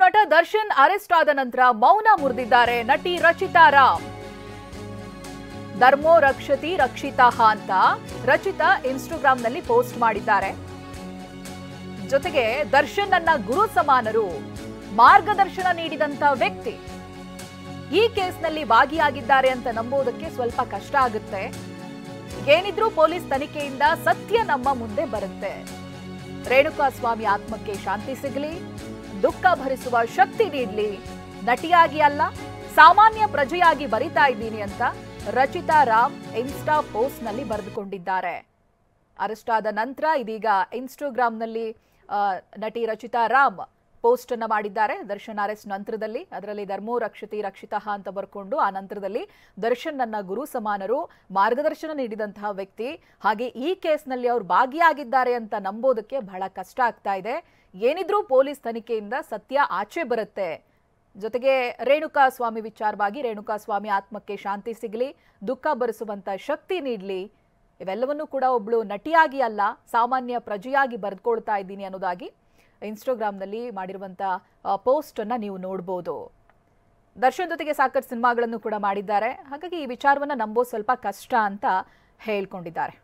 ನಟ ದರ್ಶನ್ ಅರೆಸ್ಟ್ ಆದ ನಂತರ ಮೌನ ಮುರಿದಿದ್ದಾರೆ ನಟಿ ರಚಿತಾ ರಾಮ್. ಧರ್ಮೋ ರಕ್ಷತಿ ರಕ್ಷಿತಾ ಅಂತ ರಚಿತಾ ಇನ್ಸ್ಟಾಗ್ರಾಂನಲ್ಲಿ ಪೋಸ್ಟ್ ಮಾಡಿದ್ದಾರೆ. ಜೊತೆಗೆ ದರ್ಶನ್ ನನ್ನ ಗುರು ಸಮಾನರು, ಮಾರ್ಗದರ್ಶನ ನೀಡಿದಂತ ವ್ಯಕ್ತಿ. ಈ ಕೇಸ್ನಲ್ಲಿ ಭಾಗಿಯಾಗಿದ್ದಾರೆ ಅಂತ ನಂಬೋದಕ್ಕೆ ಸ್ವಲ್ಪ ಕಷ್ಟ ಆಗುತ್ತೆ. ಏನಿದ್ರೂ ಪೊಲೀಸ್ ತನಿಖೆಯಿಂದ ಸತ್ಯ ನಮ್ಮ ಮುಂದೆ ಬರುತ್ತೆ. ರೇಣುಕಾಸ್ವಾಮಿ ಆತ್ಮಕ್ಕೆ ಶಾಂತಿ ಸಿಗಲಿ, ದುಃಖ ಭರಿಸುವ ಶಕ್ತಿ ನೀಡಲಿ. ನಟಿಯಾಗಿ ಅಲ್ಲ, ಸಾಮಾನ್ಯ ಪ್ರಜೆಯಾಗಿ ಬರಿತಾ ಇದ್ದೀನಿ ಅಂತ ರಚಿತಾ ರಾಮ್ ಇನ್ಸ್ಟಾ ಪೋಸ್ಟ್ ನಲ್ಲಿ ಬರೆದುಕೊಂಡಿದ್ದಾರೆ. ಅರೆಸ್ಟ್ ಆದ ನಂತರ ಇದೀಗ ಇನ್ಸ್ಟಾಗ್ರಾಂನಲ್ಲಿ ನಟಿ ರಚಿತಾ ರಾಮ್ ಪೋಸ್ಟ್ ಅನ್ನ ಮಾಡಿದ್ದಾರೆ. ದರ್ಶನ್ ಅರೆಸ್ಟ್ ನಂತರದಲ್ಲಿ ಅದರಲ್ಲಿ ಧರ್ಮೋ ರಕ್ಷತಿ ರಕ್ಷಿತಾ ಅಂತ ಬರ್ಕೊಂಡು ಆ ನಂತರದಲ್ಲಿ ದರ್ಶನ್ ನನ್ನ ಗುರು ಸಮಾನರು, ಮಾರ್ಗದರ್ಶನ ನೀಡಿದಂತಹ ವ್ಯಕ್ತಿ, ಹಾಗೆ ಈ ಕೇಸ್ನಲ್ಲಿ ಅವರು ಭಾಗಿಯಾಗಿದ್ದಾರೆ ಅಂತ ನಂಬೋದಕ್ಕೆ ಬಹಳ ಕಷ್ಟ ಆಗ್ತಾ ಇದೆ. ಏನಿದ್ರೂ ಪೊಲೀಸ್ ತನಿಖೆಯಿಂದ ಸತ್ಯ ಆಚೆ ಬರುತ್ತೆ. ಜೊತೆಗೆ ರೇಣುಕಾಸ್ವಾಮಿ ವಿಚಾರವಾಗಿ ರೇಣುಕಾಸ್ವಾಮಿ ಆತ್ಮಕ್ಕೆ ಶಾಂತಿ ಸಿಗಲಿ, ದುಃಖ ಭರಿಸುವಂತ ಶಕ್ತಿ ನೀಡಲಿ. ಇವೆಲ್ಲವನ್ನೂ ಕೂಡ ಒಬ್ಳು ನಟಿಯಾಗಿ ಅಲ್ಲ, ಸಾಮಾನ್ಯ ಪ್ರಜೆಯಾಗಿ ಬರೆದುಕೊಳ್ತಾ ಇದ್ದೀನಿ ಅನ್ನೋದಾಗಿ ಇನ್ಸ್ಟಾಗ್ರಾಂನಲ್ಲಿ ಮಾಡಿರುವಂತ ಪೋಸ್ಟ್ ಅನ್ನ ನೀವು ನೋಡಬಹುದು. ದರ್ಶನ್ ಜೊತೆಗೆ ಸಾಕಷ್ಟು ಸಿನಿಮಾಗಳನ್ನು ಕೂಡ ಮಾಡಿದ್ದಾರೆ. ಹಾಗಾಗಿ ಈ ವಿಚಾರವನ್ನ ನಂಬೋ ಸ್ವಲ್ಪ ಕಷ್ಟ ಅಂತ ಹೇಳ್ಕೊಂಡಿದ್ದಾರೆ.